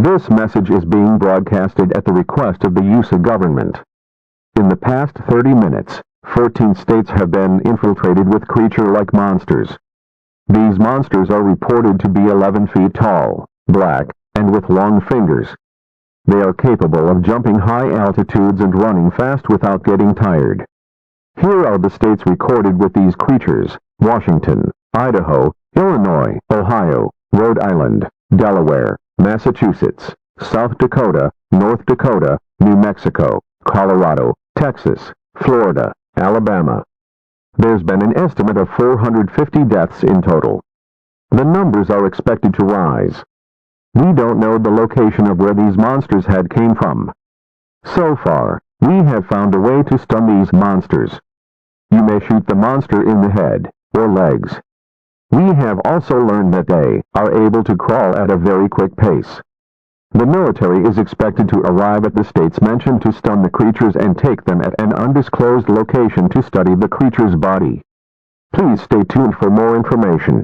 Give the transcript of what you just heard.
This message is being broadcasted at the request of the USA government. In the past 30 minutes, 14 states have been infiltrated with creature-like monsters. These monsters are reported to be 11 feet tall, black, and with long fingers. They are capable of jumping high altitudes and running fast without getting tired. Here are the states recorded with these creatures: Washington, Idaho, Illinois, Ohio, Rhode Island, Delaware, Massachusetts, South Dakota, North Dakota, New Mexico, Colorado, Texas, Florida, Alabama. There's been an estimate of 450 deaths in total. The numbers are expected to rise. We don't know the location of where these monsters came from. So far, we have found a way to stun these monsters. You may shoot the monster in the head or legs. We have also learned that they are able to crawl at a very quick pace. The military is expected to arrive at the states mentioned to stun the creatures and take them at an undisclosed location to study the creature's body. Please stay tuned for more information.